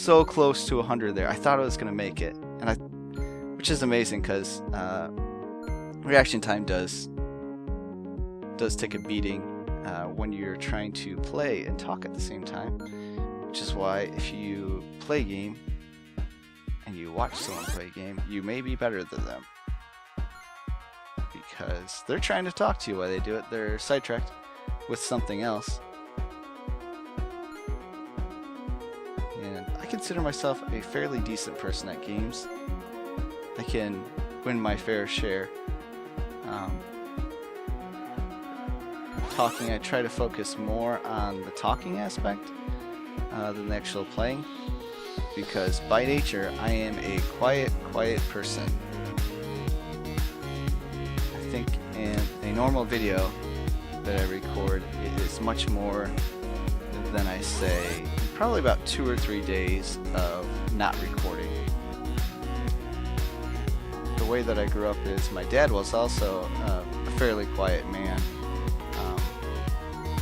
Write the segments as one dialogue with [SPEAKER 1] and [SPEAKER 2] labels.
[SPEAKER 1] so close to 100 there. I thought I was gonna make it, which is amazing because reaction time does take a beating when you're trying to play and talk at the same time. Which is why if you play a game and you watch someone play a game, you may be better than them. Because they're trying to talk to you while they do it. They're sidetracked with something else. And I consider myself a fairly decent person at games. I can win my fair share. Talking, I try to focus more on the talking aspect than the actual playing, because by nature I am a quiet person. I think in a normal video that I record, it is much more than I say, probably about 2 or 3 days of not recording. The way that I grew up is my dad was also a fairly quiet man.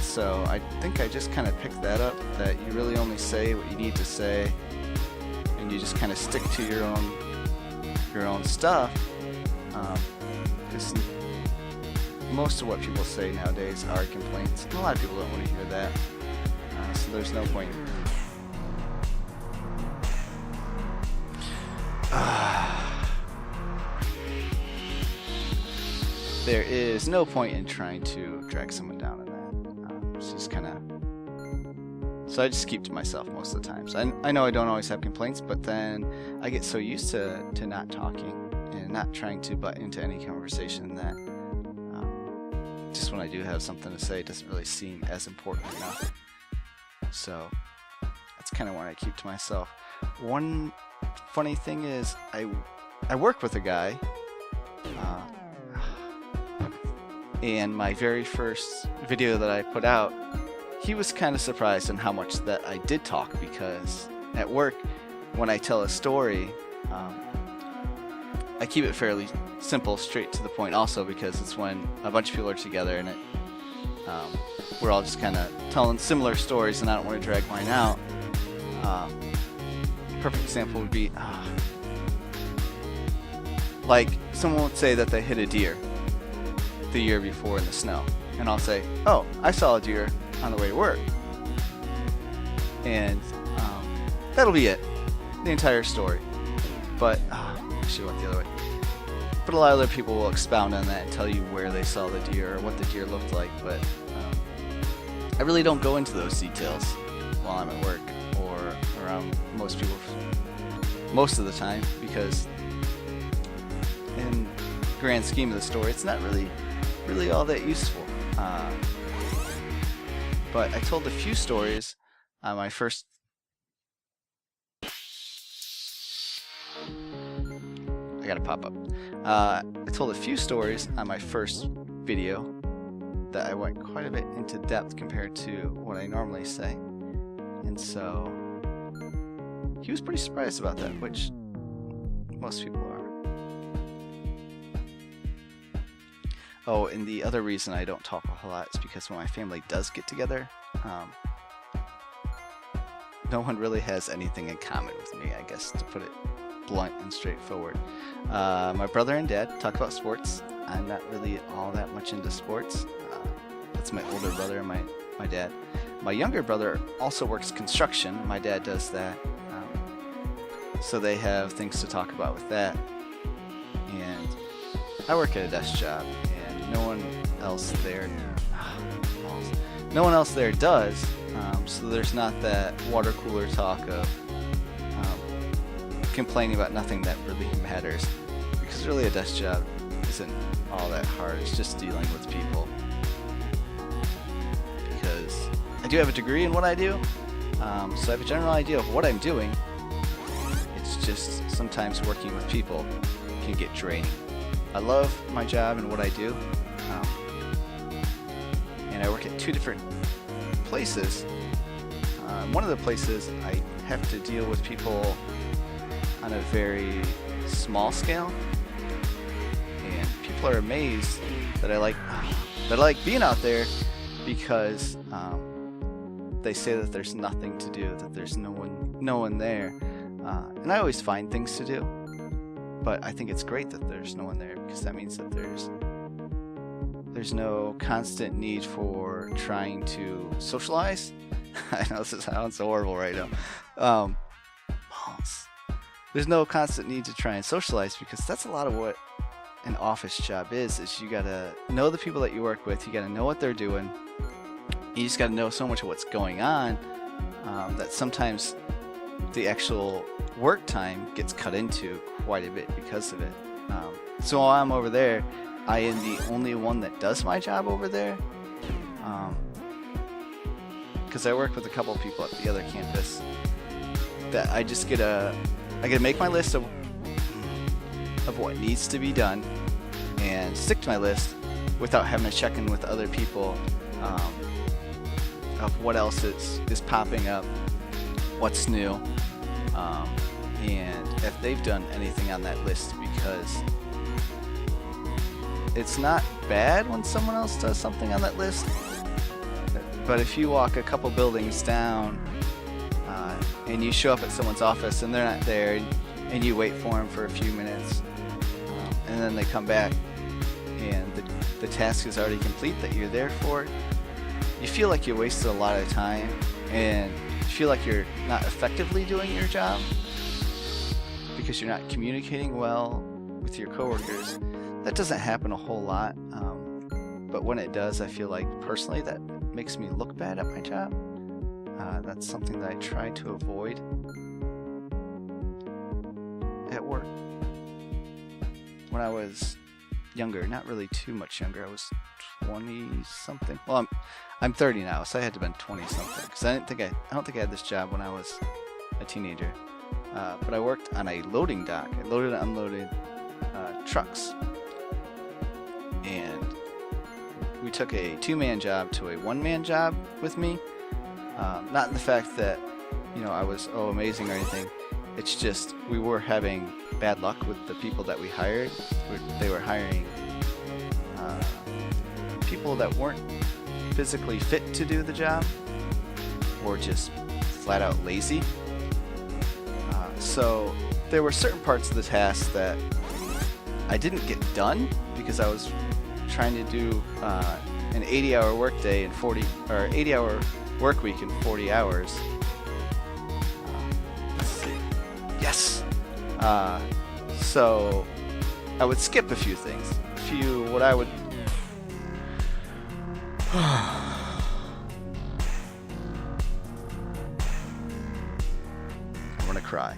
[SPEAKER 1] So I think I just kind of picked that up, that you really only say what you need to say, and you just kind of stick to your own stuff. Because most of what people say nowadays are complaints, and a lot of people don't want to hear that. So there's no point. There is no point in trying to drag someone down in that. It's just kind of... So I just keep to myself most of the time. So I know I don't always have complaints, but then I get so used to not talking and not trying to butt into any conversation that just when I do have something to say, it doesn't really seem as important enough. So that's kind of when I keep to myself. One funny thing is I work with a guy, and my very first video that I put out, he was kind of surprised on how much that I did talk, because at work, when I tell a story, I keep it fairly simple, straight to the point also, because it's when a bunch of people are together and we're all just kind of telling similar stories, and I don't want to drag mine out. Perfect example would be like someone would say that they hit a deer the year before in the snow, and I'll say, oh, I saw a deer on the way to work, and that'll be it, the entire story. But I should have went the other way. But a lot of other people will expound on that and tell you where they saw the deer or what the deer looked like, but I really don't go into those details while I'm at work or around most people most of the time, because in the grand scheme of the story, it's not really all that useful. But I told a few stories on my first... I gotta pop up. I told a few stories on my first video that I went quite a bit into depth compared to what I normally say. And so he was pretty surprised about that, which most people are. Oh, and the other reason I don't talk a whole lot is because when my family does get together, no one really has anything in common with me, I guess, to put it blunt and straightforward. My brother and dad talk about sports. I'm not really all that much into sports. That's my older brother and my dad. My younger brother also works construction. My dad does that. So they have things to talk about with that. And I work at a desk job, and no one else there does. So there's not that water cooler talk of complaining about nothing that really matters, because really a desk job isn't all that hard. It's just dealing with people. Because I do have a degree in what I do, so I have a general idea of what I'm doing. It's just sometimes working with people can get draining. I love my job and what I do, and I work at 2 different places. One of the places I have to deal with people on a very small scale, and people are amazed that I like being out there, because they say that there's nothing to do, that there's no one no one there. And I always find things to do, but I think it's great that there's no one there, because that means that there's no constant need for trying to socialize. I know this sounds horrible right now. There's no constant need to try and socialize, because that's a lot of what an office job is you gotta know the people that you work with, you gotta know what they're doing, you just gotta know so much of what's going on, that sometimes the actual work time gets cut into quite a bit because of it. So while I'm over there, I am the only one that does my job over there, because I work with a couple of people at the other campus, that I just I gotta make my list of what needs to be done and stick to my list without having to check in with other people of what else is popping up, what's new, and if they've done anything on that list, because it's not bad when someone else does something on that list, but if you walk a couple buildings down and you show up at someone's office and they're not there, and you wait for them for a few minutes, and then they come back and the task is already complete that you're there for, you feel like you wasted a lot of time, and you feel like you're not effectively doing your job because you're not communicating well with your coworkers. That doesn't happen a whole lot, but when it does, I feel like personally that makes me look bad at my job. That's something that I try to avoid at work. When I was younger, not really too much younger, I was 20 something. Well, I'm 30 now, so I had to have been 20 something, because I don't think I had this job when I was a teenager. But I worked on a loading dock. I loaded and unloaded trucks, and we took a 2-man job to a 1-man job with me. Not in the fact that, I was amazing or anything. It's just we were having bad luck with the people that we hired. They were hiring people that weren't physically fit to do the job, or just flat out lazy. So there were certain parts of the task that I didn't get done because I was trying to do an 80-hour workday and 80-hour work week in 40 hours. Let's see. Yes. So I would skip a few things. What I would. I want to cry.